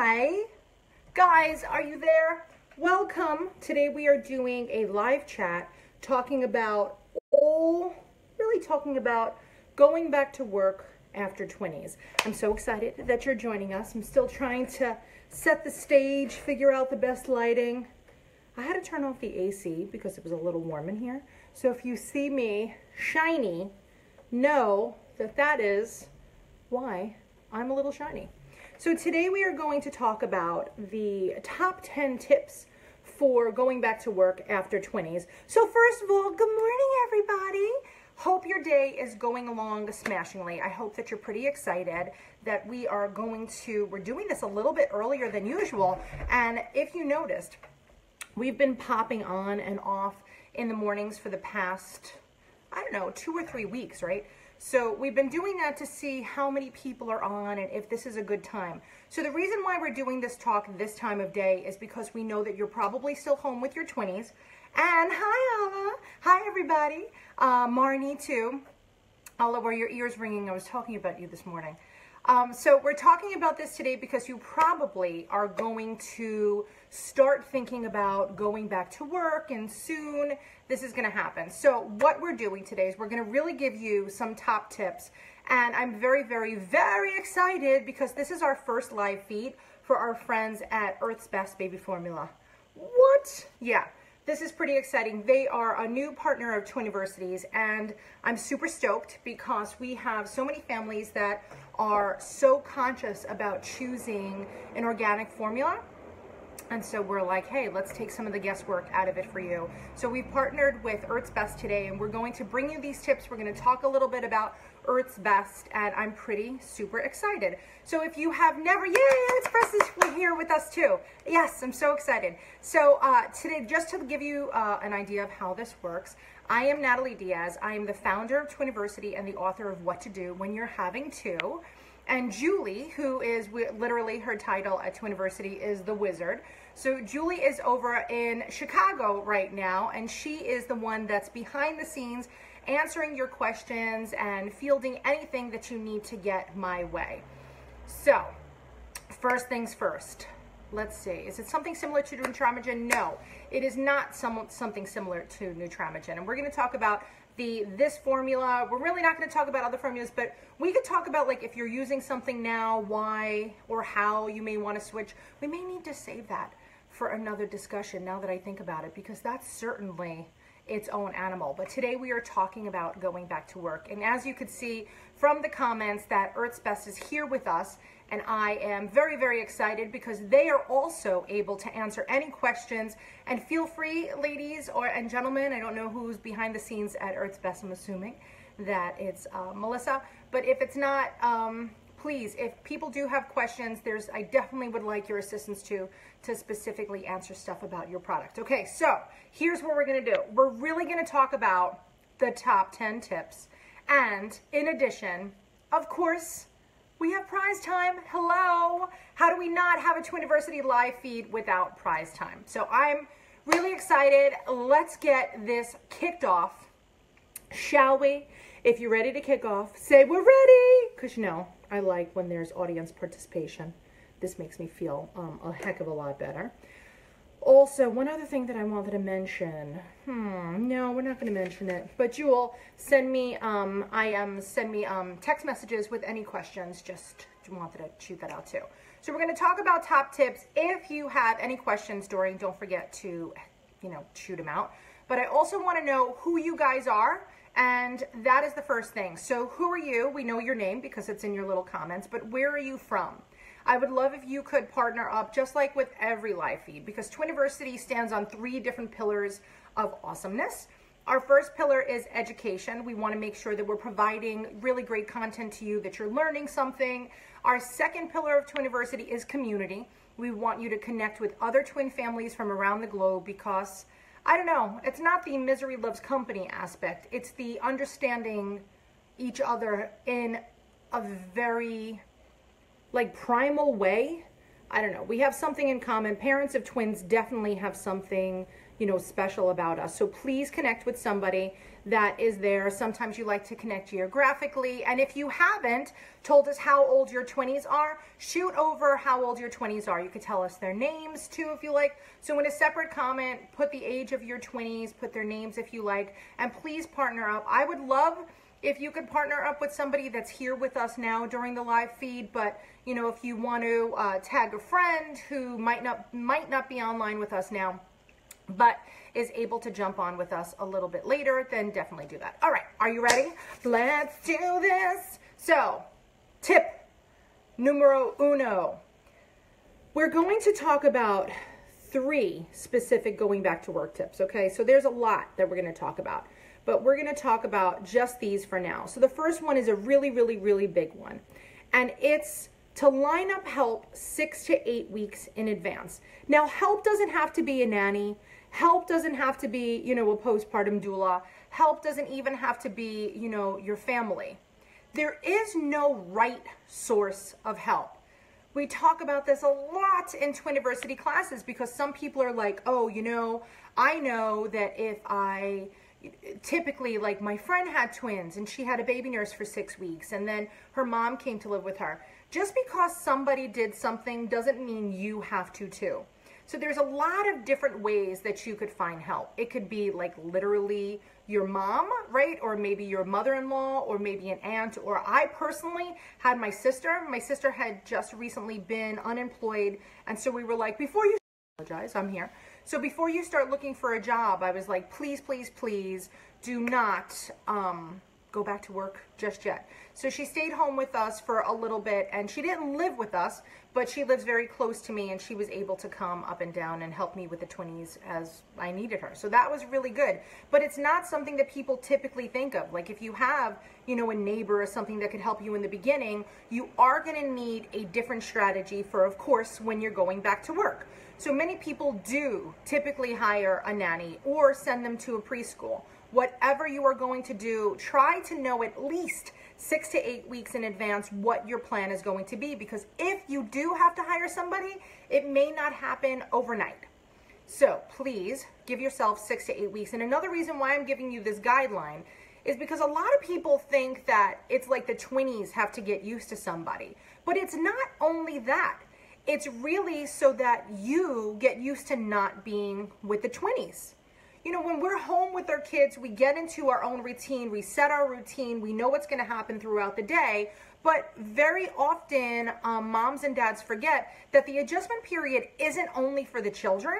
Hi, guys, are you there? Welcome. Today we are doing a live chat talking about going back to work after 20s. I'm so excited that you're joining us. I'm still trying to set the stage, figure out the best lighting. I had to turn off the AC because it was a little warm in here. So if you see me shiny, know that that is why I'm a little shiny. So today we are going to talk about the top 10 tips for going back to work after 20s. So first of all, good morning, everybody. Hope your day is going along smashingly. I hope that you're pretty excited that we're doing this a little bit earlier than usual. And if you noticed, we've been popping on and off in the mornings for the past, 2 or 3 weeks, right? So we've been doing that to see how many people are on and if this is a good time. So the reason why we're doing this talk this time of day is because we know that you're probably still home with your 20s. And hi, Alla. Hi, everybody. Marnie, too. Alla, were your ears ringing? I was talking about you this morning. So we're talking about this today because you probably are going to start thinking about going back to work, and soon this is going to happen. So what we're doing today is we're going to really give you some top tips, and I'm very, very, very excited because this is our first live feed for our friends at Earth's Best Baby Formula. What? Yeah. This is pretty exciting. They are a new partner of Twiniversity's, and I'm super stoked because we have so many families that are so conscious about choosing an organic formula. And so we're like, hey, let's take some of the guesswork out of it for you. So we've partnered with Earth's Best today, and we're going to bring you these tips. We're going to talk a little bit about Earth's Best, and I'm pretty super excited. So if you have never, yay, Express is here with us too. Yes, I'm so excited. So today, just to give you an idea of how this works, I am Natalie Diaz. I am the founder of Twiniversity and the author of What to Do When You're Having Two. And Julie, who is literally her title at Twiniversity, is the wizard. So Julie is over in Chicago right now, and she is the one that's behind the scenes answering your questions and fielding anything that you need to get my way. So, first things first. Let's see. Is it something similar to Nutramigen? No, it is not something similar to Nutramigen. And we're going to talk about this formula. We're really not going to talk about other formulas, but we could talk about, like, if you're using something now, why or how you may want to switch. We may need to save that for another discussion now that I think about it, because that's certainly its own animal. But today we are talking about going back to work. And as you could see from the comments, that Earth's Best is here with us, and I am very, very excited because they are also able to answer any questions. And feel free, ladies and gentlemen, I don't know who's behind the scenes at Earth's Best. I'm assuming that it's Melissa, but if it's not, please, if people do have questions, I definitely would like your assistance to specifically answer stuff about your product. Okay, so here's what we're going to do. We're really going to talk about the top 10 tips. And in addition, of course, we have prize time. Hello. How do we not have a Twiniversity live feed without prize time? So I'm really excited. Let's get this kicked off, shall we? If you're ready to kick off, say we're ready. Because, I like when there's audience participation. This makes me feel a heck of a lot better. Also, one other thing that I wanted to mention. No, we're not going to mention it. But Jewel, send me text messages with any questions. Just wanted to shoot that out too. So we're going to talk about top tips. If you have any questions during, don't forget to, shoot them out. But I also want to know who you guys are. And that is the first thing. So who are you? We know your name because it's in your little comments, but where are you from? I would love if you could partner up, just like with every live feed, because Twiniversity stands on 3 different pillars of awesomeness. Our first pillar is education. We want to make sure that we're providing really great content to you, that you're learning something. Our second pillar of Twiniversity is community. We want you to connect with other twin families from around the globe because, it's not the misery loves company aspect. It's the understanding each other in a very, primal way. We have something in common. Parents of twins definitely have something special about us. So please connect with somebody that is there. Sometimes you like to connect geographically. And if you haven't told us how old your 20s are, shoot over how old your 20s are. You could tell us their names too if you like. So in a separate comment, put the age of your 20s, put their names if you like, and please partner up. I would love if you could partner up with somebody that's here with us now during the live feed, but if you want to tag a friend who might not be online with us now, but is able to jump on with us a little bit later, then definitely do that. All right, are you ready? Let's do this. So, tip numero uno. We're going to talk about 3 specific going back to work tips, okay? So there's a lot that we're going to talk about, but we're going to talk about just these for now. So the first one is a really, really, really big one, and it's to line up help 6 to 8 weeks in advance. Now, help doesn't have to be a nanny. Help doesn't have to be, a postpartum doula. Help doesn't even have to be, your family. There is no right source of help. We talk about this a lot in Twiniversity classes because some people are like, oh, I know that if typically, like, my friend had twins and she had a baby nurse for 6 weeks and then her mom came to live with her. Just because somebody did something doesn't mean you have to too. So there's a lot of different ways that you could find help. It could be like literally your mom, right? Or maybe your mother-in-law, or maybe an aunt, or I personally had my sister. My sister had just recently been unemployed. And so we were like, before you apologize, I'm here. So before you start looking for a job, I was like, please, please, please do not go back to work just yet. So she stayed home with us for a little bit, and she didn't live with us, but she lives very close to me, and she was able to come up and down and help me with the twinnies as I needed her. So that was really good. But it's not something that people typically think of. Like if you have, a neighbor or something that could help you in the beginning, you are going to need a different strategy for, of course, when you're going back to work. So many people do typically hire a nanny or send them to a preschool. Whatever you are going to do, try to know at least 6 to 8 weeks in advance what your plan is going to be, because if you do have to hire somebody, it may not happen overnight. So please give yourself 6 to 8 weeks. And another reason why I'm giving you this guideline is because a lot of people think that it's like the twinnies have to get used to somebody. But it's not only that. It's really so that you get used to not being with the twinnies. When we're home with our kids, we get into our own routine, we set our routine, we know what's going to happen throughout the day, but very often moms and dads forget that the adjustment period isn't only for the children,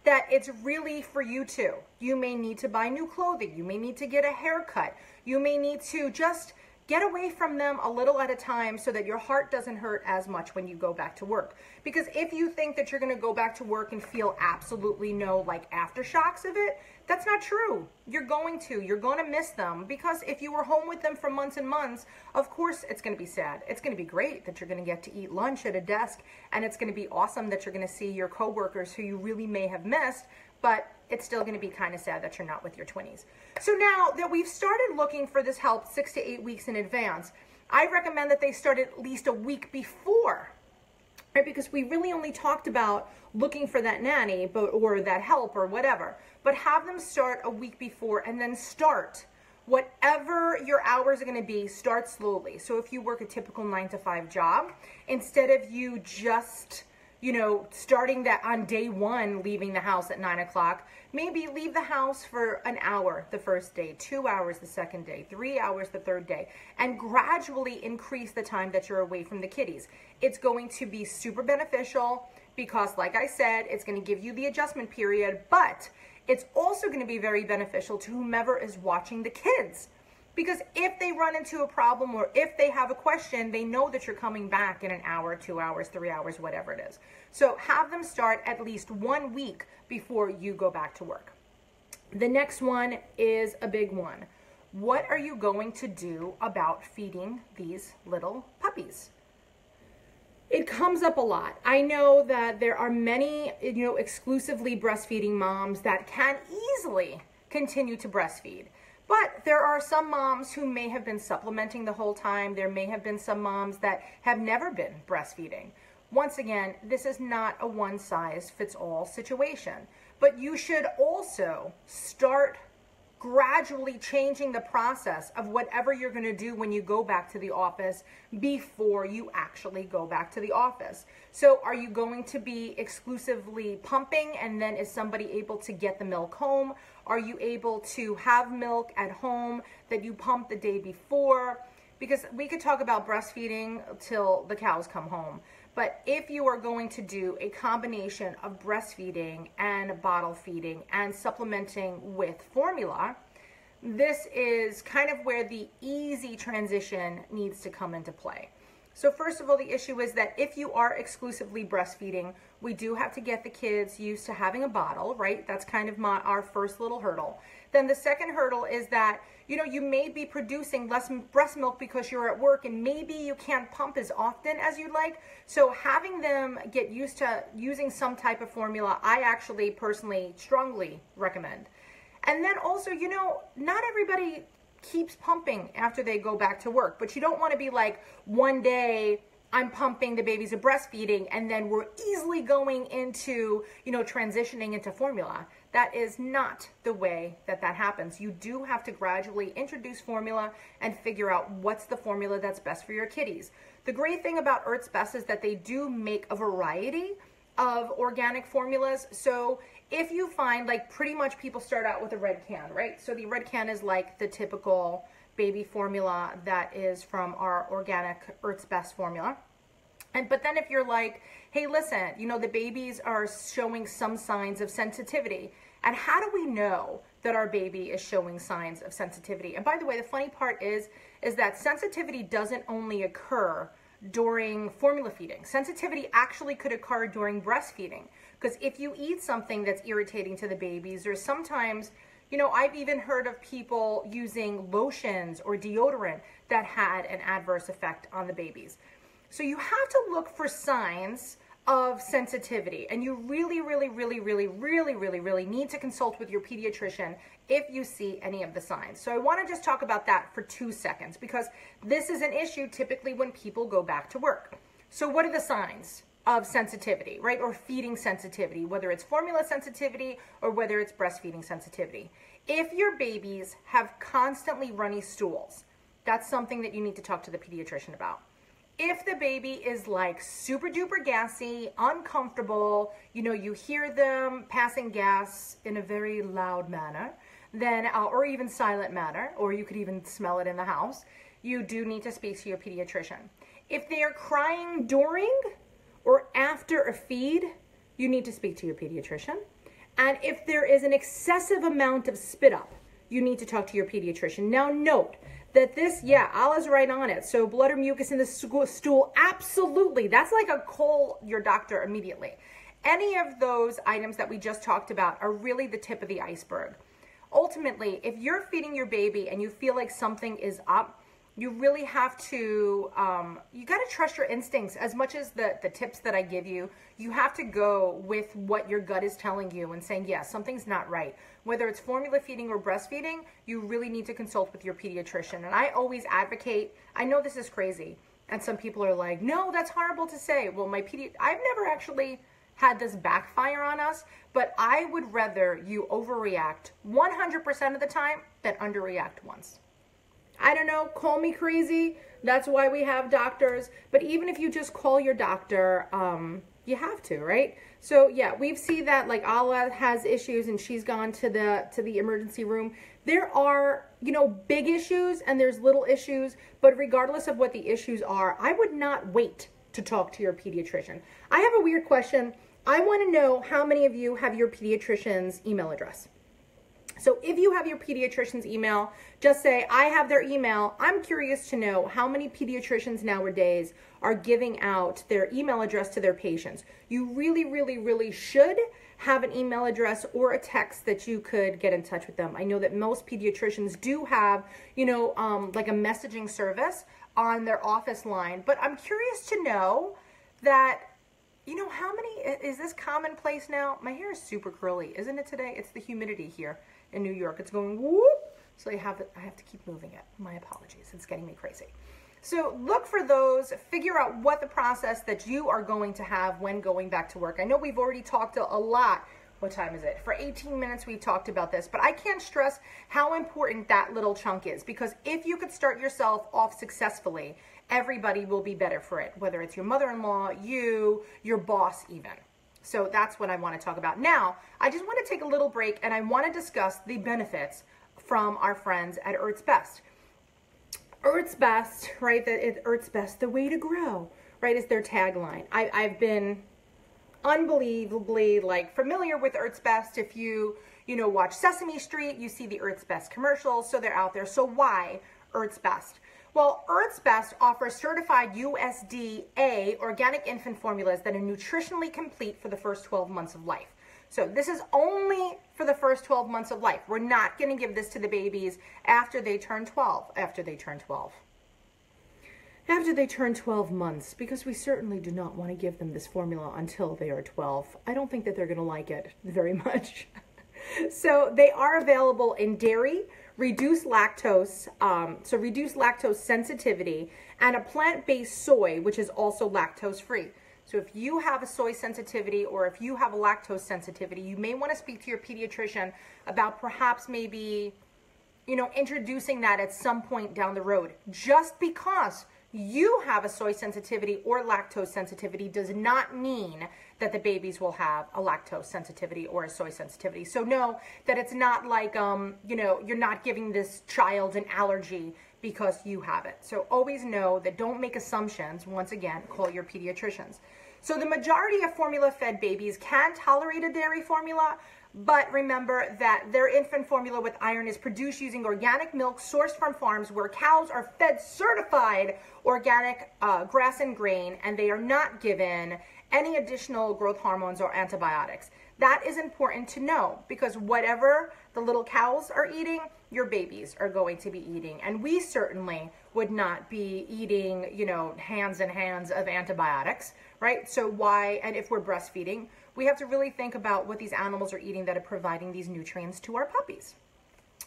that it's really for you too. You may need to buy new clothing, you may need to get a haircut, you may need to just get away from them a little at a time so that your heart doesn't hurt as much when you go back to work. Because if you think that you're going to go back to work and feel absolutely no aftershocks of it, that's not true. You're going to miss them, because if you were home with them for months and months, of course it's going to be sad. It's going to be great that you're going to get to eat lunch at a desk, and it's going to be awesome that you're going to see your coworkers who you really may have missed, but it's still going to be kind of sad that you're not with your twinnies. So now that we've started looking for this help 6 to 8 weeks in advance, I recommend that they start at least a week before, right? Because we really only talked about looking for that nanny or that help or whatever, but have them start a week before, and then start whatever your hours are going to be, start slowly. So if you work a typical 9 to 5 job, instead of you just starting that on day one, leaving the house at 9 o'clock, maybe leave the house for an hour the first day, 2 hours the second day, 3 hours the third day, and gradually increase the time that you're away from the kiddies. It's going to be super beneficial because, like I said, it's going to give you the adjustment period, but it's also going to be very beneficial to whomever is watching the kids. Because if they run into a problem or if they have a question, they know that you're coming back in an hour, 2 hours, 3 hours, whatever it is. So have them start at least 1 week before you go back to work. The next one is a big one. What are you going to do about feeding these little puppies? It comes up a lot. I know that there are many, exclusively breastfeeding moms that can easily continue to breastfeed. But there are some moms who may have been supplementing the whole time. There may have been some moms that have never been breastfeeding. Once again, this is not a one-size-fits-all situation. but you should also start gradually changing the process of whatever you're going to do when you go back to the office before you actually go back to the office. So are you going to be exclusively pumping, and then is somebody able to get the milk home? Are you able to have milk at home that you pump the day before? Because we could talk about breastfeeding till the cows come home. But if you are going to do a combination of breastfeeding and bottle feeding and supplementing with formula, this is kind of where the easy transition needs to come into play. So first of all, the issue is that if you are exclusively breastfeeding, we do have to get the kids used to having a bottle, right? That's kind of our first little hurdle. Then the second hurdle is that, you know, you may be producing less breast milk because you're at work and maybe you can't pump as often as you'd like. So having them get used to using some type of formula, I actually personally strongly recommend. And then also, you know, not everybody keeps pumping after they go back to work, but you don't want to be like, one day I'm pumping, the babies are breastfeeding, and then we're easily going into, you know, transitioning into formula. That is not the way that happens. You do have to gradually introduce formula and figure out what's the formula that's best for your kitties. The great thing about Earth's Best is that they do make a variety of organic formulas. So if you find, like, pretty much people start out with a red can, right? So the red can is like the typical baby formula that is from our organic Earth's Best formula. But then if you're like, hey, listen, you know, the babies are showing some signs of sensitivity. And how do we know that our baby is showing signs of sensitivity? And by the way, the funny part is that sensitivity doesn't only occur during formula feeding. Sensitivity actually could occur during breastfeeding. Because if you eat something that's irritating to the babies, or sometimes, you know, I've even heard of people using lotions or deodorant that had an adverse effect on the babies. So you have to look for signs of sensitivity, and you really need to consult with your pediatrician if you see any of the signs. So I want to just talk about that for 2 seconds, because this is an issue typically when people go back to work. So what are the signs of sensitivity, right? Or feeding sensitivity, whether it's formula sensitivity or whether it's breastfeeding sensitivity. If your babies have constantly runny stools, that's something that you need to talk to the pediatrician about. If the baby is like super duper gassy, uncomfortable, you know, you hear them passing gas in a very loud manner, then, or even silent manner, or you could even smell it in the house, you do need to speak to your pediatrician. If they are crying during or after a feed, you need to speak to your pediatrician. And if there is an excessive amount of spit up, you need to talk to your pediatrician. Now note that this, yeah, Allah's right on it. So blood or mucus in the stool, absolutely. That's like a call your doctor immediately. Any of those items that we just talked about are really the tip of the iceberg. Ultimately, if you're feeding your baby and you feel like something is up, you really have to, you got to trust your instincts as much as the tips that I give you. You have to go with what your gut is telling you and saying, yeah, something's not right. Whether it's formula feeding or breastfeeding, you really need to consult with your pediatrician. And I always advocate, I know this is crazy, and some people are like, no, that's horrible to say. Well, I've never actually had this backfire on us, but I would rather you overreact 100% of the time than underreact once. I don't know, call me crazy. That's why we have doctors. But even if you just call your doctor, you have to, right? So yeah, we've seen that, like, Allah has issues and she's gone to the emergency room. There are, you know, big issues and there's little issues, but regardless of what the issues are, I would not wait to talk to your pediatrician. I have a weird question. I want to know how many of you have your pediatrician's email address. So if you have your pediatrician's email, just say, I have their email. I'm curious to know how many pediatricians nowadays are giving out their email address to their patients. You really should have an email address or a text that you could get in touch with them. I know that most pediatricians do have, you know, like a messaging service on their office line, but I'm curious to know that, you know, how many, is this commonplace now? My hair is super curly, isn't it today? It's the humidity here in New York. It's going whoop, so I have to keep moving it. My apologies, it's getting me crazy. So look for those, figure out what the process that you are going to have when going back to work. I know we've already talked a lot what time is it? For 18 minutes we've talked about this, but I can't stress how important that little chunk is, because if you could start yourself off successfully, everybody will be better for it, whether it's your mother-in-law, you, your boss even. So that's what I want to talk about. Now, I just want to take a little break and I want to discuss the benefits from our friends at Earth's Best. Earth's Best, right? Earth's Best, the way to grow, right, is their tagline. I've been unbelievably familiar with Earth's Best. If you watch Sesame Street, you see the Earth's Best commercials, so they're out there. So why Earth's Best? Well, Earth's Best offers certified USDA organic infant formulas that are nutritionally complete for the first 12 months of life. So this is only for the first 12 months of life. We're not going to give this to the babies after they turn 12. After they turn 12 months, because we certainly do not want to give them this formula until they are 12. I don't think that they're going to like it very much. So they are available in dairy, reduced lactose, reduced lactose sensitivity, and a plant-based soy, which is also lactose-free. So if you have a soy sensitivity or if you have a lactose sensitivity, you may want to speak to your pediatrician about perhaps maybe, introducing that at some point down the road. Just because you have a soy sensitivity or lactose sensitivity does not mean that the babies will have a lactose sensitivity or a soy sensitivity. So know that it's not like, you're not giving this child an allergy because you have it. So always know that don't make assumptions. Once again, call your pediatricians. So the majority of formula-fed babies can tolerate a dairy formula, but remember that their infant formula with iron is produced using organic milk sourced from farms where cows are fed certified organic grass and grain, and they are not given any additional growth hormones or antibiotics. That is important to know, because whatever the little cows are eating, your babies are going to be eating. And we certainly would not be eating, hands and hands of antibiotics, right? So why, and if we're breastfeeding, we have to really think about what these animals are eating that are providing these nutrients to our puppies.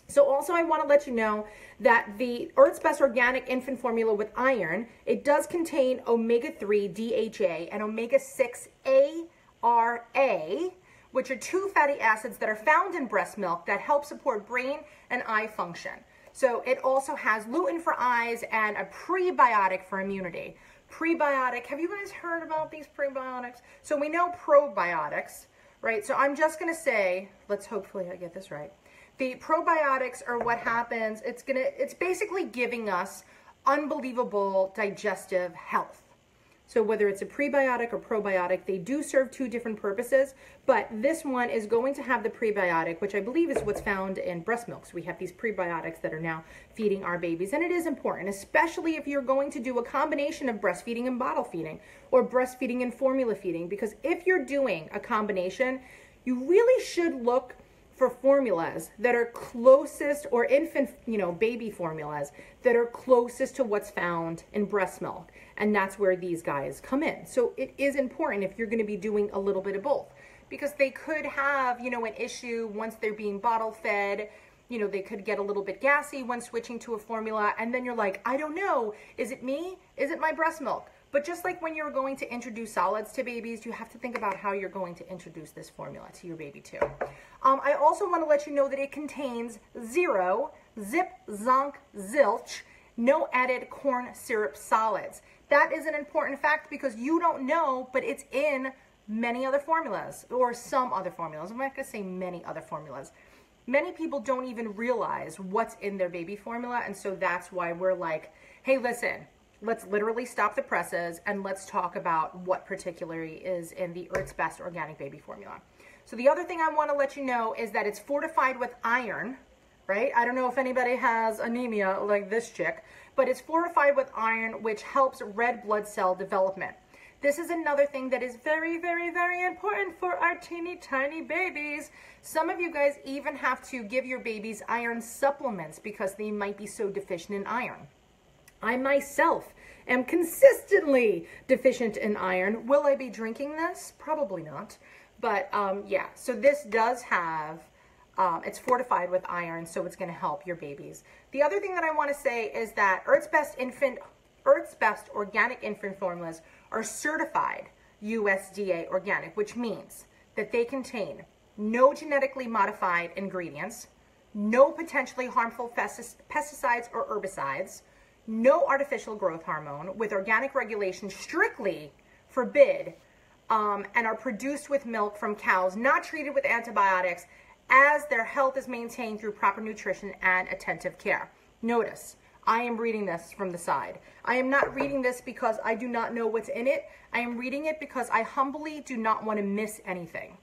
So also I want to let you know that the Earth's Best Organic Infant Formula with Iron, it does contain omega-3 DHA and omega-6 ARA, which are two fatty acids that are found in breast milk that help support brain and eye function. So it also has lutein for eyes and a prebiotic for immunity. Prebiotic, have you guys heard about these prebiotics? So we know probiotics, right? So I'm just going to say, hopefully I get this right. The probiotics are what happens. It's basically giving us unbelievable digestive health. So whether it's a prebiotic or probiotic, they do serve two different purposes, but this one is going to have the prebiotic, which I believe is what's found in breast milk. So we have these prebiotics that are now feeding our babies, and it is important, especially if you're going to do a combination of breastfeeding and bottle feeding, or breastfeeding and formula feeding, because if you're doing a combination, you really should look for formulas that are closest, or infant, baby formulas that are closest to what's found in breast milk. And that's where these guys come in. So it is important if you're going to be doing a little bit of both, because they could have, an issue once they're being bottle fed. They could get a little bit gassy when switching to a formula. And then you're like, I don't know, is it me? Is it my breast milk? But just like when you're going to introduce solids to babies, you have to think about how you're going to introduce this formula to your baby too. I also want to let you know that it contains zero zip, zonk, zilch, no added corn syrup solids. That is an important fact because you don't know, but it's in many other formulas, or some other formulas. I'm not going to say many other formulas. Many people don't even realize what's in their baby formula, and so that's why we're like, hey, listen, let's literally stop the presses and let's talk about what particularly is in the Earth's Best Organic Baby Formula. So the other thing I want to let you know is that it's fortified with iron, right? I don't know if anybody has anemia like this chick, but it's fortified with iron, which helps red blood cell development. This is another thing that is very, very, very important for our teeny tiny babies. Some of you guys even have to give your babies iron supplements because they might be so deficient in iron. I myself am consistently deficient in iron. Will I be drinking this? Probably not. But yeah, so this does have, it's fortified with iron, so it's going to help your babies. The other thing that I want to say is that Earth's Best Organic Infant Formulas are certified USDA organic, which means that they contain no genetically modified ingredients, no potentially harmful pesticides or herbicides, no artificial growth hormone, with organic regulations strictly forbid, and are produced with milk from cows not treated with antibiotics, as their health is maintained through proper nutrition and attentive care. Notice, I am reading this from the side. I am not reading this because I do not know what's in it. I am reading it because I humbly do not want to miss anything.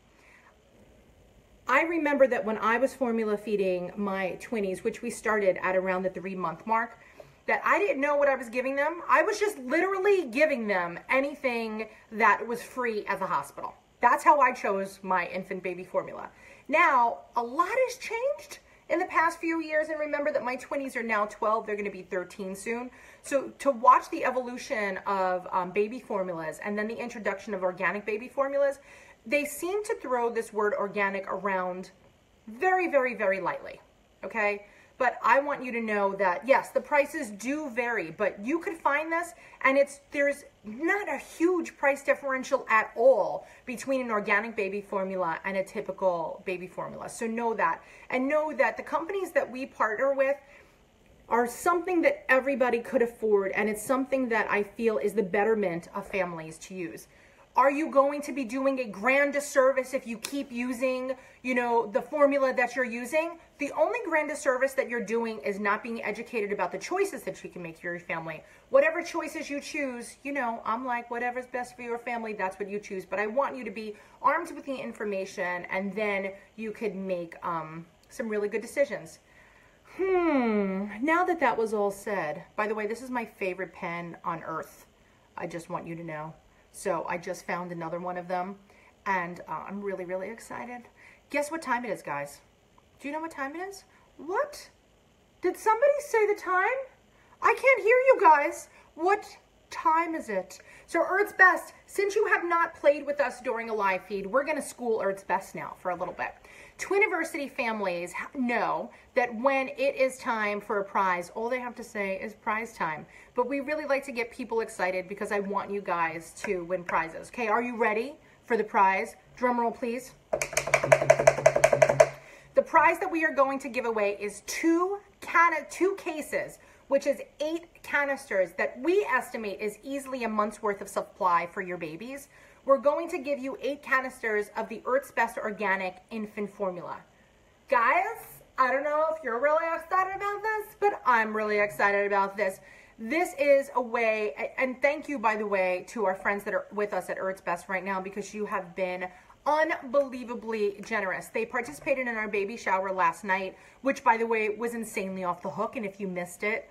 I remember that when I was formula feeding my twinnies, which we started at around the 3-month mark, that I didn't know what I was giving them. I was just literally giving them anything that was free at the hospital. That's how I chose my infant baby formula. Now, a lot has changed in the past few years, and remember that my twinnies are now 12, they're gonna be 13 soon. So to watch the evolution of baby formulas and then the introduction of organic baby formulas, they seem to throw this word organic around very, very, very lightly, okay? But I want you to know that, yes, the prices do vary, but you could find this, and there's not a huge price differential at all between an organic baby formula and a typical baby formula. So know that. And know that the companies that we partner with are something that everybody could afford, and it's something that I feel is the betterment of families to use. Are you going to be doing a grand disservice if you keep using, the formula that you're using? The only grand disservice that you're doing is not being educated about the choices that you can make for your family. Whatever choices you choose, I'm like, whatever's best for your family, that's what you choose. But I want you to be armed with the information, and then you could make some really good decisions. Now that that was all said, by the way, this is my favorite pen on earth. I just want you to know. So I just found another one of them, and I'm really, really excited. Guess what time it is, guys? Do you know what time it is? What? Did somebody say the time? I can't hear you guys. What time is it? So Earth's Best, since you have not played with us during a live feed, we're going to school Earth's Best now for a little bit. Twiniversity families know that when it is time for a prize, all they have to say is prize time. But we really like to get people excited because I want you guys to win prizes. Okay, are you ready for the prize? Drum roll, please. The prize that we are going to give away is two cases, which is 8 canisters that we estimate is easily a month's worth of supply for your babies. We're going to give you 8 canisters of the Earth's Best Organic Infant Formula. Guys, I don't know if you're really excited about this, but I'm really excited about this. This is a way, and thank you, by the way, to our friends that are with us at Earth's Best right now, because you have been unbelievably generous. They participated in our baby shower last night, which, by the way, was insanely off the hook, and if you missed it,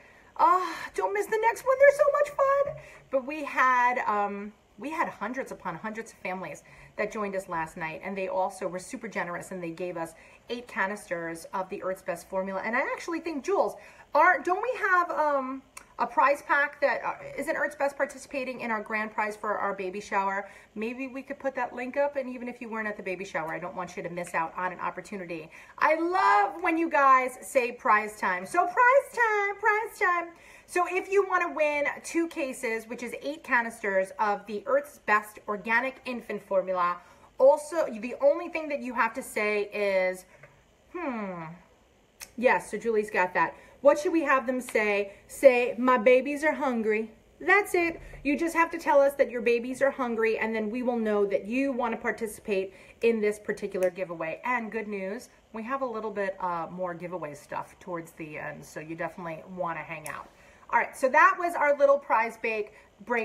don't miss the next one. They're so much fun. But we had hundreds upon hundreds of families that joined us last night, and they also were super generous, and they gave us 8 canisters of the Earth's Best formula. And I actually think, Jules, don't we have a prize pack that isn't Earth's Best participating in our grand prize for our baby shower? Maybe we could put that link up, and even if you weren't at the baby shower, I don't want you to miss out on an opportunity. I love when you guys say prize time. So prize time, prize time. So if you want to win 2 cases, which is 8 canisters of the Earth's Best Organic Infant Formula, also the only thing that you have to say is, yes, so Julie's got that. What should we have them say? Say, my babies are hungry. That's it. You just have to tell us that your babies are hungry, and then we will know that you want to participate in this particular giveaway. And good news, we have a little bit more giveaway stuff towards the end, so you definitely want to hang out. All right, so that was our little prize break.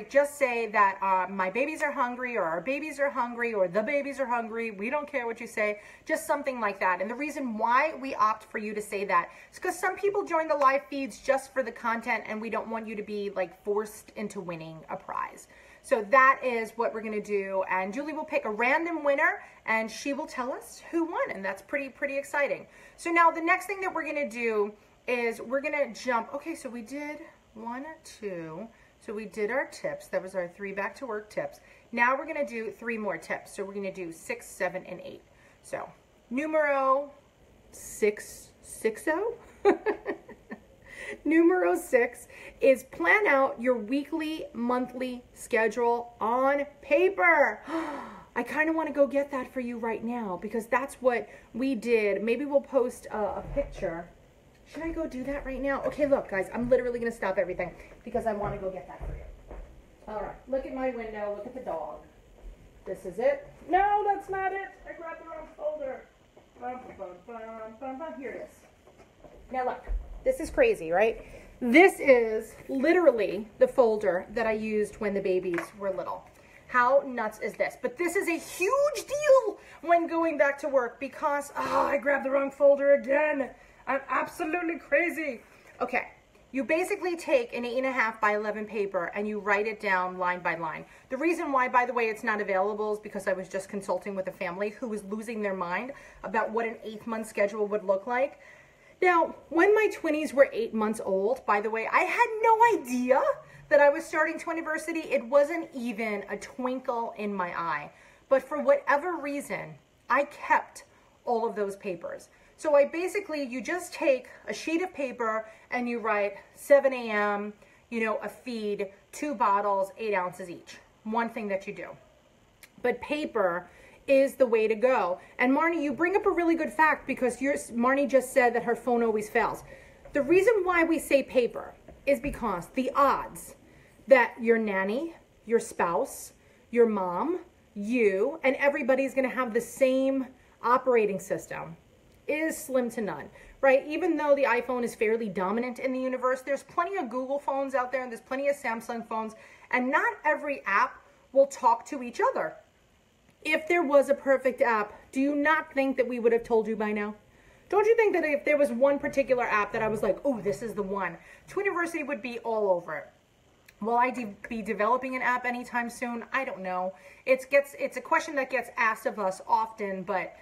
Just say that my babies are hungry, or our babies are hungry, or the babies are hungry. We don't care what you say, just something like that. And the reason why we opt for you to say that is because some people join the live feeds just for the content, and we don't want you to be like forced into winning a prize. So that is what we're gonna do, and Julie will pick a random winner, and she will tell us who won, and that's pretty exciting. So now the next thing that we're gonna do is we're gonna jump. Okay, so we did 1, 2. So we did our tips. That was our 3 back to work tips. Now we're gonna do 3 more tips. So we're gonna do 6, 7, and 8. So numero 660. Numero 6 is plan out your weekly, monthly schedule on paper. I kind of want to go get that for you right now because that's what we did. Maybe we'll post a picture. Should I go do that right now? Okay, look, guys, I'm literally going to stop everything because I want to go get that for you. All right, look at my window. Look at the dog. This is it. No, that's not it. I grabbed the wrong folder. Here it is. Now look, this is crazy, right? This is literally the folder that I used when the babies were little. How nuts is this? But this is a huge deal when going back to work because, I grabbed the wrong folder again. I'm absolutely crazy. Okay, you basically take an 8.5 by 11 paper and you write it down line by line. The reason why, by the way, it's not available is because I was just consulting with a family who was losing their mind about what an 8-month schedule would look like. Now, when my twinnies were 8 months old, by the way, I had no idea that I was starting Twiniversity. It wasn't even a twinkle in my eye. But for whatever reason, I kept all of those papers. So you just take a sheet of paper and you write 7 a.m., a feed, 2 bottles, 8 ounces each. One thing that you do. But paper is the way to go. And Marnie, you bring up a really good fact because Marnie just said that her phone always fails. The reason why we say paper is because the odds that your nanny, your spouse, your mom, you, and everybody's going to have the same operating system is slim to none, right? Even though the iPhone is fairly dominant in the universe, there's plenty of Google phones out there and there's plenty of Samsung phones, and not every app will talk to each other. If there was a perfect app, do you not think that we would have told you by now? Don't you think that if there was one particular app that I was like, oh, this is the one, Twiniversity would be all over it? Will I be developing an app anytime soon? I don't know. It's a question that gets asked of us often, but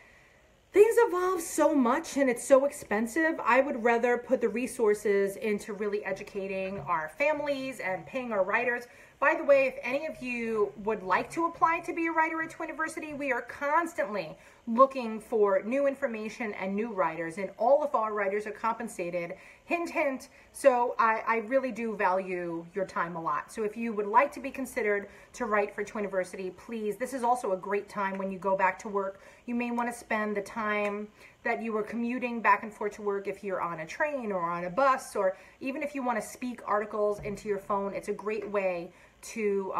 things evolve so much and it's so expensive. I would rather put the resources into really educating our families and paying our writers. By the way, if any of you would like to apply to be a writer at Twiniversity, we are constantly looking for new information and new writers, and all of our writers are compensated. Hint, hint. So I really do value your time a lot. So if you would like to be considered to write for Twiniversity, please, this is also a great time when you go back to work. You may want to spend the time that you were commuting back and forth to work if you're on a train or on a bus, or even if you want to speak articles into your phone. It's a great way to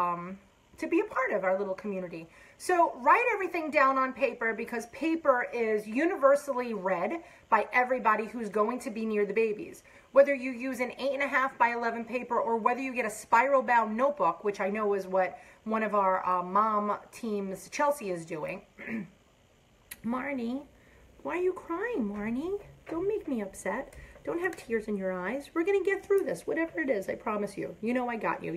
be a part of our little community. So write everything down on paper because paper is universally read by everybody who's going to be near the babies. Whether you use an 8.5 by 11 paper or whether you get a spiral bound notebook, which I know is what one of our mom teams, Chelsea, is doing. Marnie, why are you crying, Marnie? Don't make me upset. Don't have tears in your eyes. We're going to get through this, whatever it is, I promise you. You know I got you.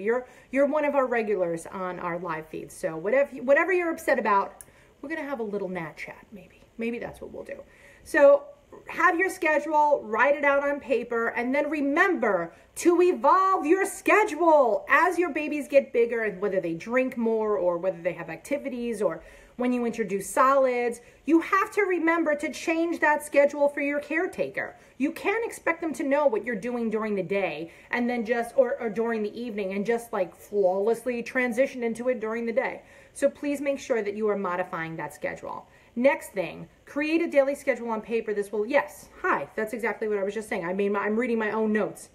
You're one of our regulars on our live feeds. So whatever you're upset about, we're going to have a little nat chat, maybe. Maybe that's what we'll do. So have your schedule, write it out on paper, and then remember to evolve your schedule as your babies get bigger, and whether they drink more or whether they have activities or when you introduce solids, you have to remember to change that schedule for your caretaker. You can't expect them to know what you're doing during the day and then or during the evening and just like flawlessly transition into it during the day. So please make sure that you are modifying that schedule. Next thing, create a daily schedule on paper. Yes, hi, that's exactly what I was just saying. I'm reading my own notes.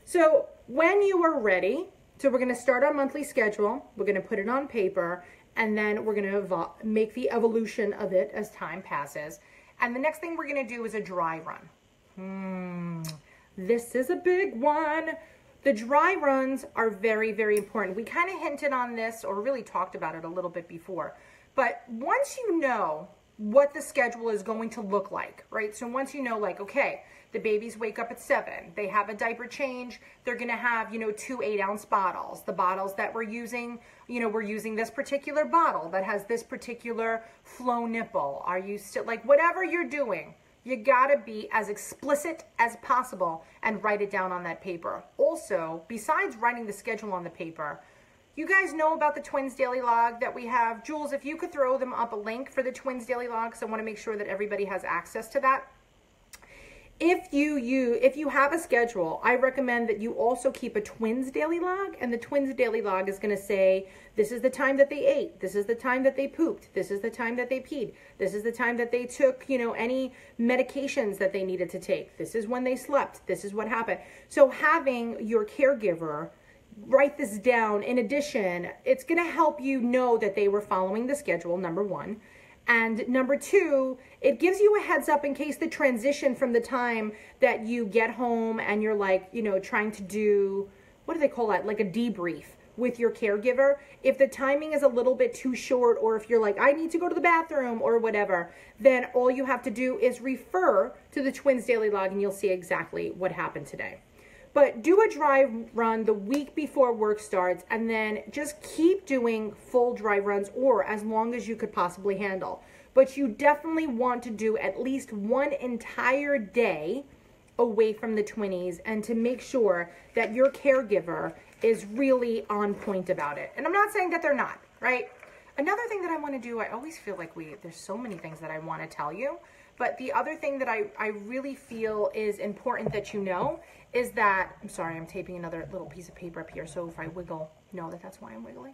So when you are ready, so we're gonna start our monthly schedule, we're gonna put it on paper, and then we're going to make the evolution of it as time passes. And the next thing we're going to do is a dry run. This is a big one. The dry runs are very, very important. We kind of hinted on this or really talked about it a little bit before. But once you know what the schedule is going to look like, right? So once you know, like, okay, the babies wake up at 7, they have a diaper change, they're going to have, 2 8-ounce bottles. The bottles that we're using, we're using this particular bottle that has this particular flow nipple. Are you still, like, whatever you're doing, you got to be as explicit as possible and write it down on that paper. Also, besides writing the schedule on the paper, you guys know about the Twins Daily Log that we have. Jules, if you could throw them up a link for the Twins Daily Log, because I want to make sure that everybody has access to that. If you have a schedule, I recommend that you also keep a twins daily log, and the twins daily log is going to say, this is the time that they ate, this is the time that they pooped, this is the time that they peed, this is the time that they took, any medications that they needed to take, this is when they slept, this is what happened. So having your caregiver write this down, in addition, it's going to help you know that they were following the schedule, number one. And number two, it gives you a heads up in case the transition from the time that you get home and you're like, trying to do, what do they call that? Like a debrief with your caregiver. If the timing is a little bit too short, or if you're like, I need to go to the bathroom or whatever, then all you have to do is refer to the Twins Daily Log and you'll see exactly what happened today. But do a dry run the week before work starts, and then just keep doing full dry runs, or as long as you could possibly handle. But you definitely want to do at least one entire day away from the twinnies, and to make sure that your caregiver is really on point about it. And I'm not saying that they're not, right? Another thing that I want to do, I always feel like there's so many things that I want to tell you, but the other thing that I really feel is important that you know is that, I'm sorry, I'm taping another little piece of paper up here, so if I wiggle, know that that's why I'm wiggling.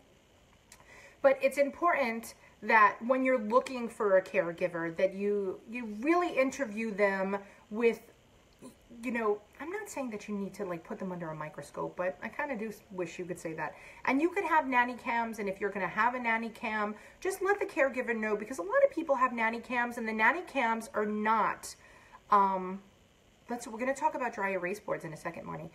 But it's important that when you're looking for a caregiver, that you really interview them with, I'm not saying that you need to like put them under a microscope, but I kind of do wish you could say that. And you could have nanny cams, and if you're going to have a nanny cam, just let the caregiver know, because a lot of people have nanny cams, and the nanny cams are not, we're going to talk about dry erase boards in a second, Marnie.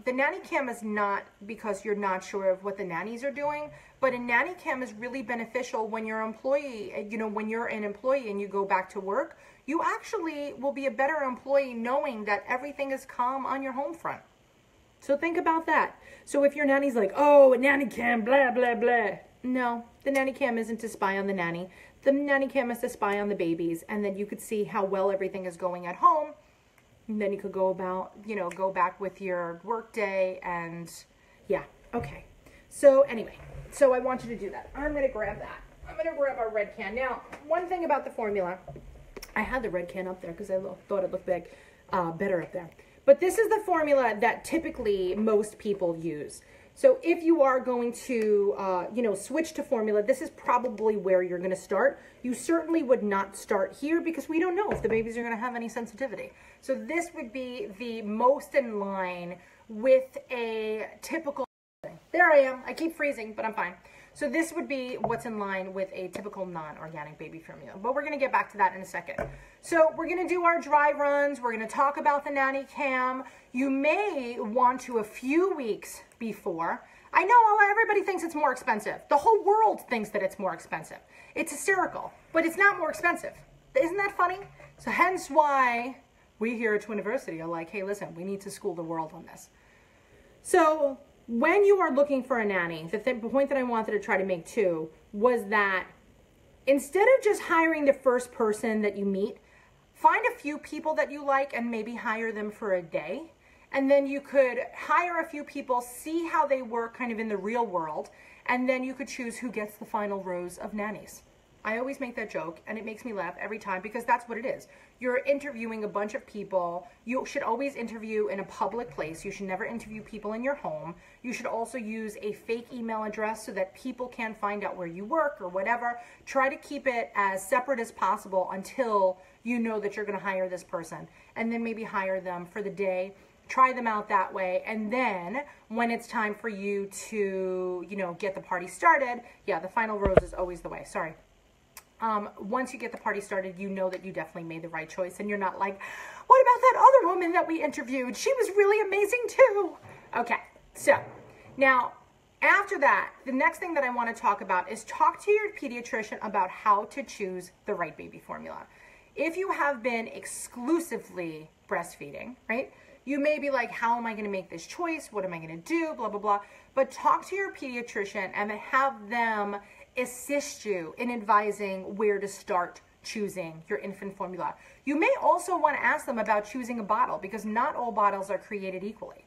The nanny cam is not because you're not sure of what the nannies are doing, but a nanny cam is really beneficial when you're an employee, when you're an employee and you go back to work. You actually will be a better employee knowing that everything is calm on your home front. So think about that. So if your nanny's like, oh, a nanny cam, blah, blah, blah. No, the nanny cam isn't to spy on the nanny. The nanny cam is to spy on the babies, and then you could see how well everything is going at home. And then you could go back with your work day, and yeah, okay. So anyway, so I want you to do that. I'm going to grab that. I'm going to grab our red can. Now, one thing about the formula, I had the red can up there because I thought it looked big, better up there. But this is the formula that typically most people use. So if you are going to, switch to formula, this is probably where you're going to start. You certainly would not start here because we don't know if the babies are going to have any sensitivity. So this would be the most in line with a typical, there I am, I keep freezing, but I'm fine. So this would be what's in line with a typical non-organic baby formula. But we're going to get back to that in a second. So we're going to do our dry runs. We're going to talk about the nanny cam. You may want to a few weeks before. I know everybody thinks it's more expensive. The whole world thinks that it's more expensive. It's hysterical, but it's not more expensive. Isn't that funny? So hence why we here at Twiniversity are like, hey, listen, we need to school the world on this. So when you are looking for a nanny, the point that I wanted to try to make too was that instead of just hiring the first person that you meet, find a few people that you like and maybe hire them for a day. And then you could hire a few people, see how they work kind of in the real world, and then you could choose who gets the final rows of nannies. I always make that joke, and it makes me laugh every time because that's what it is. You're interviewing a bunch of people. You should always interview in a public place. You should never interview people in your home. You should also use a fake email address so that people can't find out where you work or whatever. Try to keep it as separate as possible until you know that you're going to hire this person, and then maybe hire them for the day. Try them out that way, and then when it's time for you to, get the party started, yeah, the final rose is always the way. Sorry. Once you get the party started, you know that you definitely made the right choice, and you're not like, what about that other woman that we interviewed? She was really amazing too. Okay, so now after that, the next thing that I want to talk about is talk to your pediatrician about how to choose the right baby formula. If you have been exclusively breastfeeding, right? You may be like, how am I going to make this choice? What am I going to do? Blah, blah, blah. But talk to your pediatrician and have them assist you in advising where to start choosing your infant formula. You may also want to ask them about choosing a bottle because not all bottles are created equally.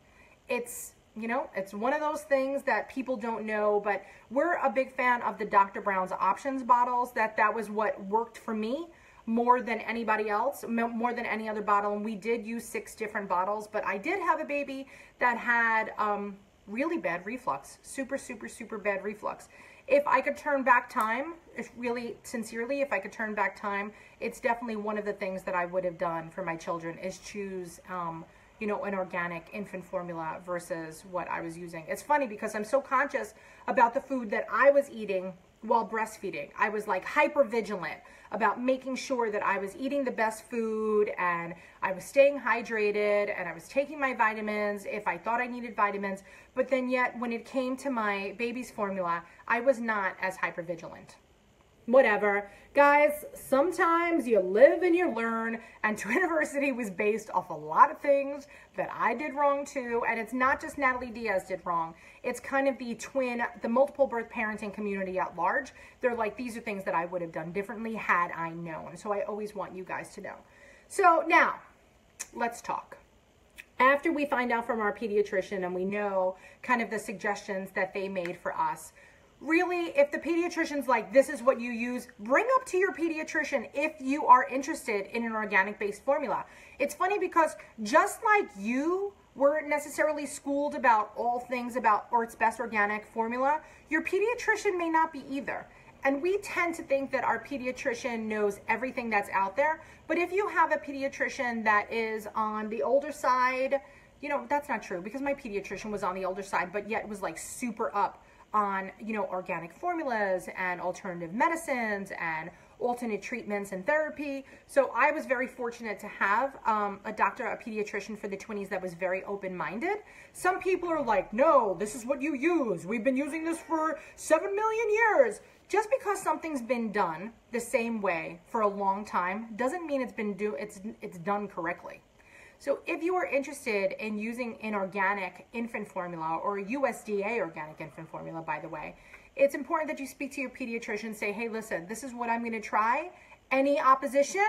It's, it's one of those things that people don't know, but we're a big fan of the Dr. Brown's Options bottles. That was what worked for me. more than anybody else, more than any other bottle. And we did use 6 different bottles, but I did have a baby that had really bad reflux, super, super, super bad reflux. If I could turn back time, if really sincerely, if I could turn back time, it's definitely one of the things that I would have done for my children is choose, you know, an organic infant formula versus what I was using. It's funny because I'm so conscious about the food that I was eating while breastfeeding. I was like hyper vigilant about making sure that I was eating the best food and I was staying hydrated and I was taking my vitamins if I thought I needed vitamins. But then yet when it came to my baby's formula, I was not as hyper vigilant. Whatever. Guys, sometimes you live and you learn, and Twiniversity was based off a lot of things that I did wrong too, and it's not just Natalie Diaz did wrong. It's kind of the multiple birth parenting community at large. They're like, these are things that I would have done differently had I known. So I always want you guys to know. So now, let's talk. After we find out from our pediatrician and we know kind of the suggestions that they made for us, really, if the pediatrician's like, this is what you use, bring up to your pediatrician if you are interested in an organic-based formula. It's funny because just like you weren't necessarily schooled about all things about Earth's Best Organic formula, your pediatrician may not be either. And we tend to think that our pediatrician knows everything that's out there. But if you have a pediatrician that is on the older side, you know, that's not true because my pediatrician was on the older side, but yet was like super up on, you know, organic formulas and alternative medicines and alternate treatments and therapy. So I was very fortunate to have a pediatrician for the Twinnies that was very open-minded. Some people are like, no, this is what you use. We've been using this for 7 million years. Just because something's been done the same way for a long time doesn't mean it's done correctly. So if you are interested in using an organic infant formula or a USDA organic infant formula, by the way, it's important that you speak to your pediatrician and say, hey, listen, this is what I'm going to try. Any opposition?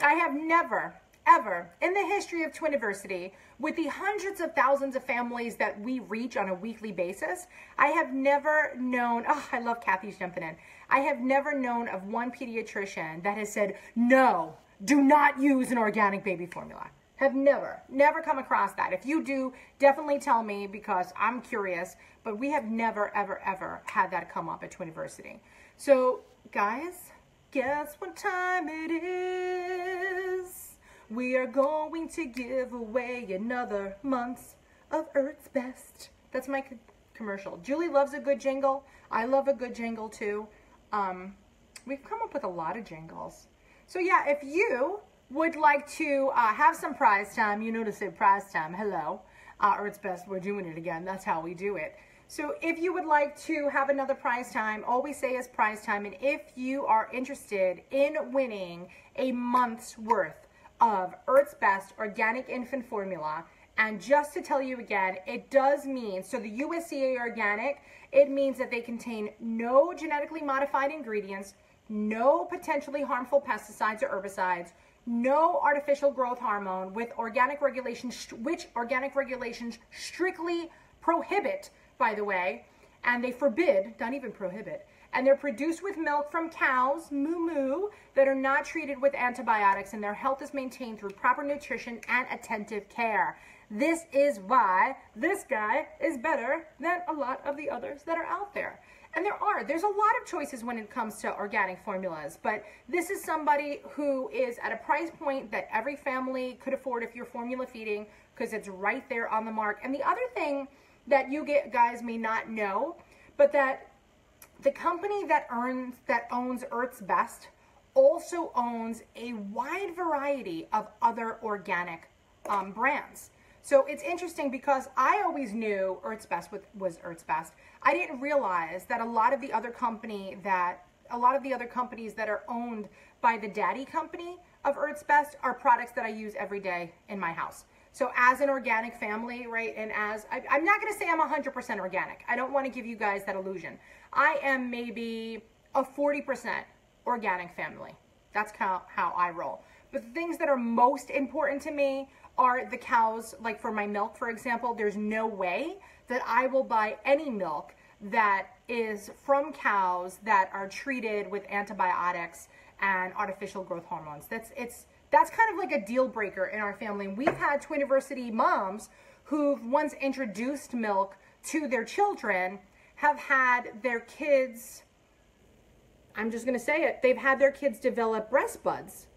I have never, ever in the history of Twiniversity, with the hundreds of thousands of families that we reach on a weekly basis, I have never known, oh, I love Kathy's jumping in. I have never known of one pediatrician that has said, no, do not use an organic baby formula. Have never come across that. If you do, definitely tell me because I'm curious, but we have never, ever, ever had that come up at Twiniversity. So guys, guess what time it is? We are going to give away another month of Earth's Best. That's my commercial. Julie loves a good jingle. I love a good jingle too. We've come up with a lot of jingles. So yeah, if you would like to have some prize time, you know to say prize time, hello, Earth's Best, we're doing it again, that's how we do it. So if you would like to have another prize time, all we say is prize time, and if you are interested in winning a month's worth of Earth's Best Organic Infant Formula, and just to tell you again, it does mean, so the USDA Organic, it means that they contain no genetically modified ingredients, no potentially harmful pesticides or herbicides, no artificial growth hormone, with organic regulations, which organic regulations strictly prohibit, by the way, and they forbid, not even prohibit, and they're produced with milk from cows, moo, that are not treated with antibiotics, and their health is maintained through proper nutrition and attentive care. This is why this guy is better than a lot of the others that are out there. And there's a lot of choices when it comes to organic formulas, but this is somebody who is at a price point that every family could afford if you're formula feeding, because it's right there on the mark. And the other thing that you guys may not know, but that the company that owns Earth's Best also owns a wide variety of other organic brands. So it's interesting because I always knew Earth's Best was Earth's Best. I didn't realize that a lot of the other companies that are owned by the daddy company of Earth's Best are products that I use every day in my house. So as an organic family, right, and I'm not going to say I'm 100% organic. I don't want to give you guys that illusion. I am maybe a 40% organic family. That's how I roll. But the things that are most important to me are the cows. Like for my milk, for example, there's no way that I will buy any milk that is from cows that are treated with antibiotics and artificial growth hormones. That's kind of like a deal breaker in our family. We've had Twiniversity moms who've once introduced milk to their children have had their kids, I'm just going to say it, they've had their kids develop breast buds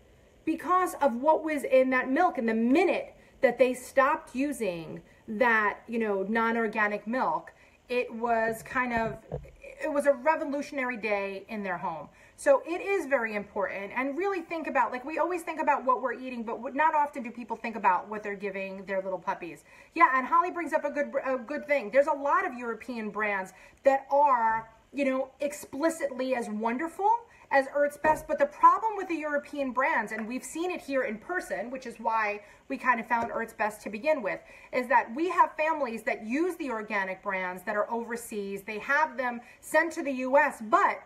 because of what was in that milk. And the minute that they stopped using that, non-organic milk, it was a revolutionary day in their home. So it is very important, and really think about, like, we always think about what we're eating, but not often do people think about what they're giving their little puppies. Yeah, and Holly brings up a good thing. There's a lot of European brands that are, explicitly as wonderful as Earth's Best, but the problem with the European brands, and we've seen it here in person, which is why we kind of found Earth's Best to begin with, is that we have families that use the organic brands that are overseas. They have them sent to the US, but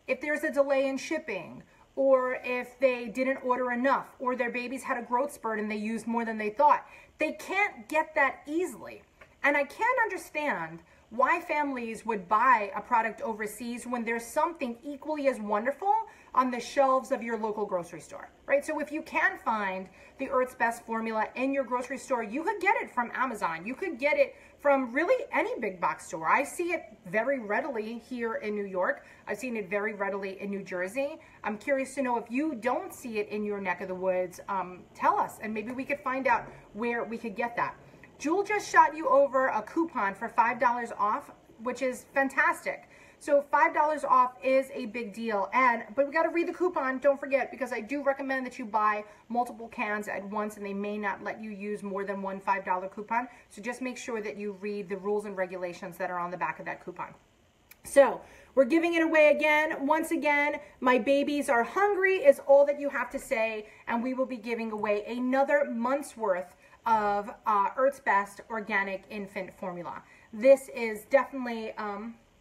if there's a delay in shipping, or if they didn't order enough, or their babies had a growth spurt and they used more than they thought, they can't get that easily. And I can't understand why families would buy a product overseas when there's something equally as wonderful on the shelves of your local grocery store, right? So if you can find the Earth's Best formula in your grocery store, you could get it from Amazon. You could get it from really any big box store. I see it very readily here in New York. I've seen it very readily in New Jersey. I'm curious to know if you don't see it in your neck of the woods, tell us, and maybe we could find out where we could get that. Jewel just shot you over a coupon for $5 off, which is fantastic. So $5 off is a big deal, but we got to read the coupon, don't forget, because I do recommend that you buy multiple cans at once, and they may not let you use more than one $5 coupon. So just make sure that you read the rules and regulations that are on the back of that coupon. So we're giving it away again. Once again, my babies are hungry is all that you have to say, and we will be giving away another month's worth of Earth's Best organic infant formula. This is definitely,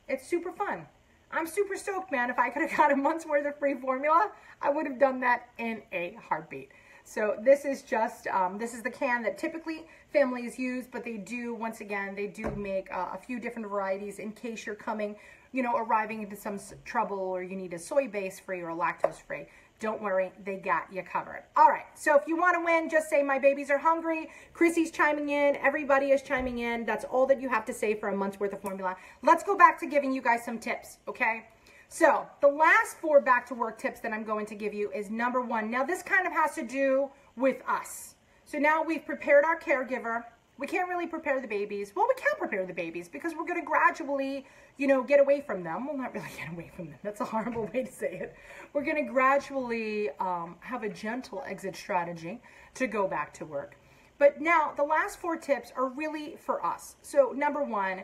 it's super fun. I'm super stoked, man. If I could have got a month's worth of free formula, I would have done that in a heartbeat. So this is just, this is the can that typically families use, but they do, once again, they do make a few different varieties in case you're coming, arriving into some trouble, or you need a soy-based free or a lactose free. Don't worry, they got you covered. All right, so if you want to win, just say my babies are hungry. Chrissy's chiming in. Everybody is chiming in. That's all that you have to say for a month's worth of formula. Let's go back to giving you guys some tips, okay? So the last 4 back to work tips that I'm going to give you is number 1. Now this kind of has to do with us. So now we've prepared our caregiver. We can't really prepare the babies. Well, we can prepare the babies because we're going to gradually, get away from them. Well, not really get away from them. That's a horrible way to say it. We're going to gradually have a gentle exit strategy to go back to work. But now the last 4 tips are really for us. So number 1,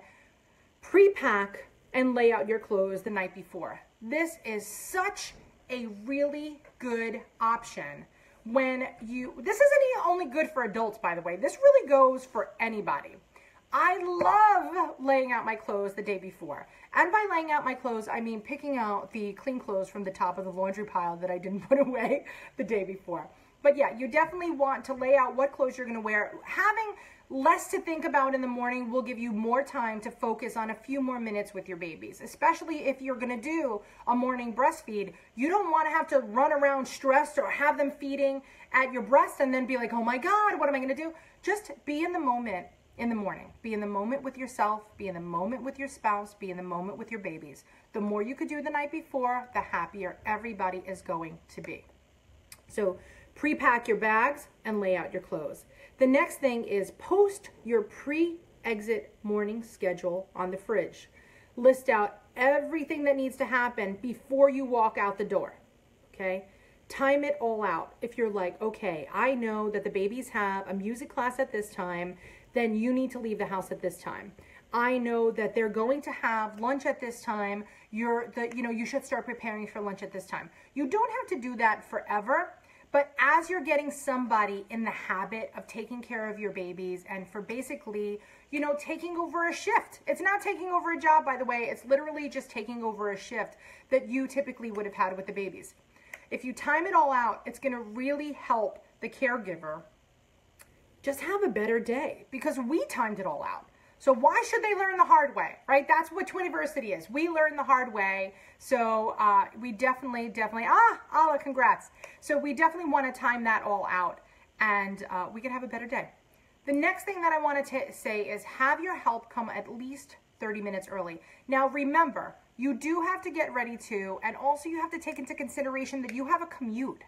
pre-pack and lay out your clothes the night before. This is such a really good option. This isn't only good for adults, by the way. This really goes for anybody. I love laying out my clothes the day before. And by laying out my clothes, I mean picking out the clean clothes from the top of the laundry pile that I didn't put away the day before. But yeah, you definitely want to lay out what clothes you're going to wear. Having less to think about in the morning will give you more time to focus on a few more minutes with your babies, especially if you're going to do a morning breastfeed. You don't want to have to run around stressed or have them feeding at your breast and then be like, oh my God, what am I going to do? Just be in the moment in the morning. Be in the moment with yourself, be in the moment with your spouse, be in the moment with your babies. The more you could do the night before, the happier everybody is going to be. So pre-pack your bags and lay out your clothes. The next thing is post your pre-exit morning schedule on the fridge. List out everything that needs to happen before you walk out the door, okay? Time it all out. If you're like, okay, I know that the babies have a music class at this time, then you need to leave the house at this time. I know that they're going to have lunch at this time. You should start preparing for lunch at this time. You don't have to do that forever. But as you're getting somebody in the habit of taking care of your babies and for basically, taking over a shift. It's not taking over a job, by the way. It's literally just taking over a shift that you typically would have had with the babies. If you time it all out, it's going to really help the caregiver just have a better day because we timed it all out. So why should they learn the hard way, right? That's what Twiniversity is. We learn the hard way. So we definitely, Allah, congrats. So we definitely want to time that all out, and we can have a better day. The next thing that I want to say is have your help come at least 30 minutes early. Now remember, you do have to get ready too, and also you have to take into consideration that you have a commute.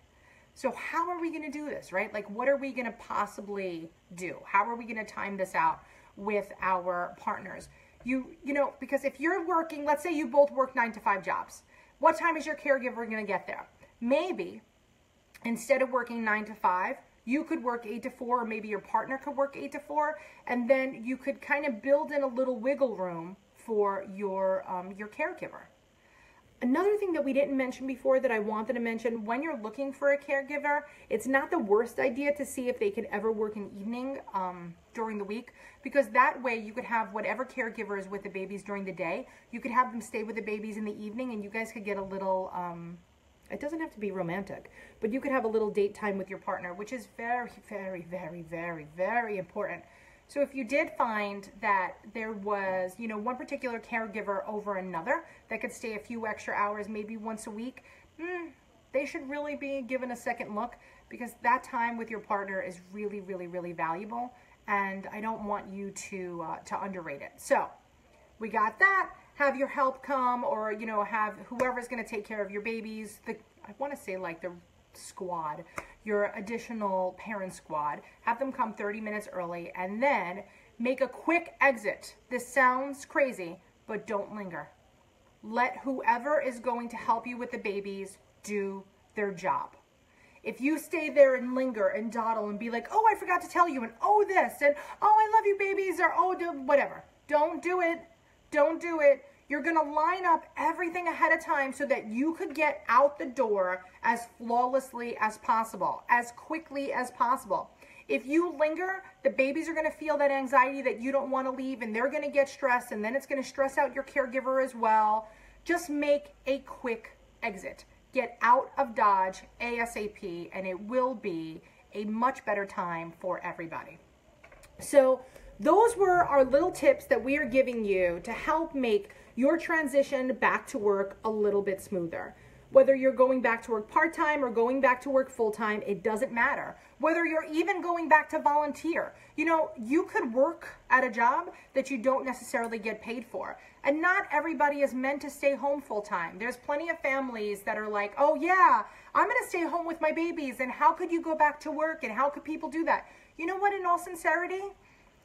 So how are we going to do this, right? Like, what are we going to possibly do? How are we going to time this out with our partners? You know, because if you're working, let's say you both work 9 to 5 jobs. What time is your caregiver going to get there? Maybe instead of working 9 to 5, you could work 8 to 4, or maybe your partner could work 8 to 4, and then you could kind of build in a little wiggle room for your caregiver. Another thing that we didn't mention before that I wanted to mention, when you're looking for a caregiver, it's not the worst idea to see if they can ever work an evening during the week, because that way you could have whatever caregiver is with the babies during the day, you could have them stay with the babies in the evening, and you guys could get a little, it doesn't have to be romantic, but you could have a little date time with your partner, which is very, very, very, very, very important. So if you did find that there was, you know, one particular caregiver over another that could stay a few extra hours, maybe once a week, they should really be given a second look, because that time with your partner is really, really, really valuable, and I don't want you to underrate it. So we got that. Have your help come, or, you know, have whoever's going to take care of your babies. I want to say like the squad, your additional parent squad, have them come 30 minutes early, and then make a quick exit. This sounds crazy, but don't linger. Let whoever is going to help you with the babies do their job. If you stay there and linger and dawdle and be like, oh, I forgot to tell you, and oh, this, and oh, I love you, babies, or oh, whatever. Don't do it. Don't do it. You're going to line up everything ahead of time so that you could get out the door as flawlessly as possible, as quickly as possible. If you linger, the babies are going to feel that anxiety that you don't want to leave, and they're going to get stressed, and then it's going to stress out your caregiver as well. Just make a quick exit. Get out of Dodge ASAP, and it will be a much better time for everybody. So those were our little tips that we are giving you to help make your transition back to work a little bit smoother. Whether you're going back to work part-time or going back to work full-time, it doesn't matter. Whether you're even going back to volunteer, you know, you could work at a job that you don't necessarily get paid for. And not everybody is meant to stay home full-time. There's plenty of families that are like, oh yeah, I'm gonna stay home with my babies, and how could you go back to work, and how could people do that? You know what, in all sincerity,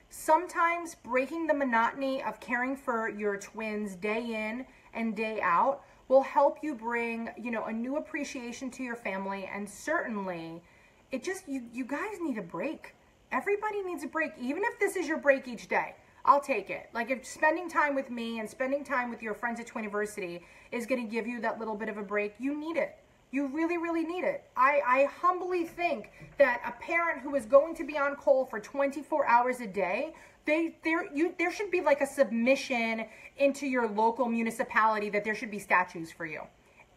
sometimes breaking the monotony of caring for your twins day in and day out will help you bring, you know, a new appreciation to your family. And certainly it just, you guys need a break. Everybody needs a break. Even if this is your break each day, I'll take it. Like, if spending time with me and spending time with your friends at Twiniversity is going to give you that little bit of a break, you need it. You really, really need it. I humbly think that a parent who is going to be on call for 24 hours a day, there should be like a submission into your local municipality that there should be statues for you.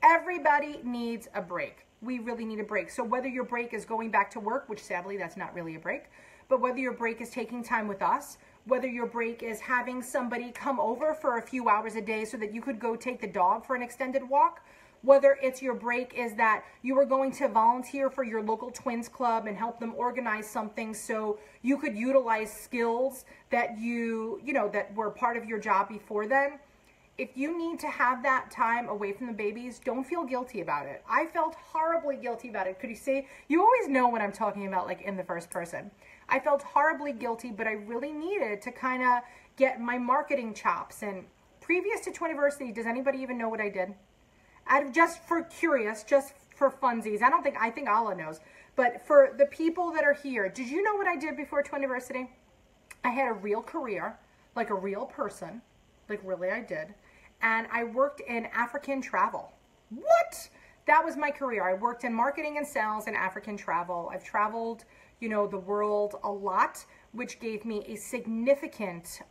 Everybody needs a break. We really need a break. So whether your break is going back to work, which sadly that's not really a break, but whether your break is taking time with us, whether your break is having somebody come over for a few hours a day so that you could go take the dog for an extended walk, whether it's your break is that you were going to volunteer for your local twins club and help them organize something so you could utilize skills that that were part of your job before then. If you need to have that time away from the babies, don't feel guilty about it. I felt horribly guilty about it. Could you see? You always know what I'm talking about, like in the first person. I felt horribly guilty, but I really needed to kind of get my marketing chops. And previous to Twiniversity, does anybody even know what I did? Just for curious, just for funsies. I think Allah knows. But for the people that are here, did you know what I did before Twiniversity? I had a real career, like a real person. Like, really, I did. And I worked in African travel. What? That was my career. I worked in marketing and sales in African travel. I've traveled, you know, the world a lot, which gave me a significant,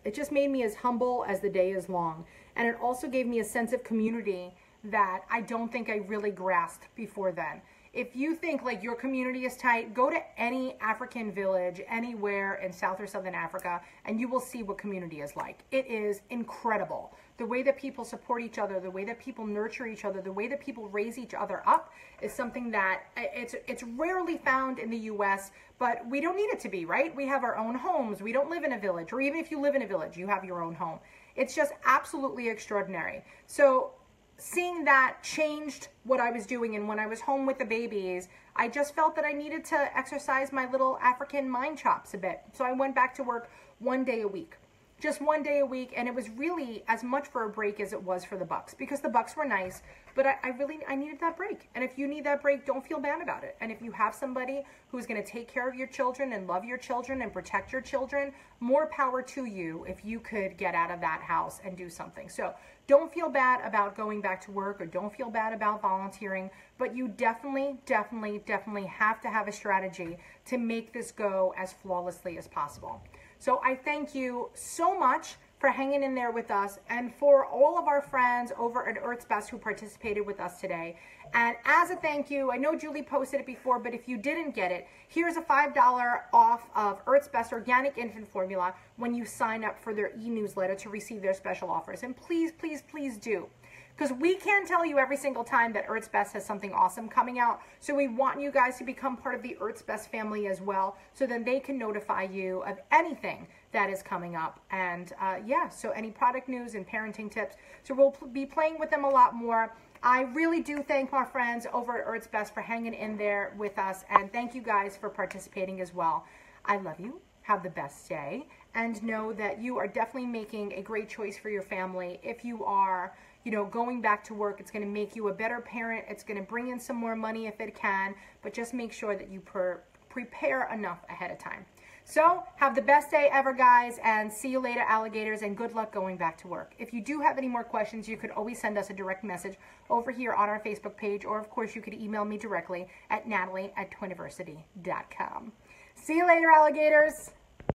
it just made me as humble as the day is long. And it also gave me a sense of community that I don't think I really grasped before then. if you think like your community is tight, go to any African village anywhere in South or Southern Africa, and you will see what community is like. It is incredible. The way that people support each other, the way that people nurture each other, the way that people raise each other up is something that it's rarely found in the US, but we don't need it to be, right? We have our own homes. We don't live in a village, or even if you live in a village, you have your own home. It's just absolutely extraordinary. So seeing that changed what I was doing, and when I was home with the babies, I just felt that I needed to exercise my little African mind chops a bit. So I went back to work 1 day a week. Just 1 day a week, and it was really as much for a break as it was for the bucks, because the bucks were nice, but I needed that break. And if you need that break, don't feel bad about it. And if you have somebody who's going to take care of your children and love your children and protect your children, more power to you if you could get out of that house and do something. So don't feel bad about going back to work, or don't feel bad about volunteering, but you definitely have to have a strategy to make this go as flawlessly as possible. So I thank you so much for hanging in there with us, and for all of our friends over at Earth's Best who participated with us today. And as a thank you, I know Julie posted it before, but if you didn't get it, here's a $5 off of Earth's Best Organic Infant Formula when you sign up for their e-newsletter to receive their special offers. And please, please, please do. Because we can't tell you every single time that Earth's Best has something awesome coming out. So we want you guys to become part of the Earth's Best family as well, so then they can notify you of anything that is coming up. And yeah, so any product news and parenting tips. So we'll be playing with them a lot more. I really do thank our friends over at Earth's Best for hanging in there with us. And thank you guys for participating as well. I love you. Have the best day. And know that you are definitely making a great choice for your family. If you are, you know, going back to work, it's going to make you a better parent. It's going to bring in some more money if it can, but just make sure that you prepare enough ahead of time. So have the best day ever, guys, and see you later, alligators, and good luck going back to work. If you do have any more questions, you could always send us a direct message over here on our Facebook page, or of course you could email me directly at natalie@twiniversity.com. See you later, alligators.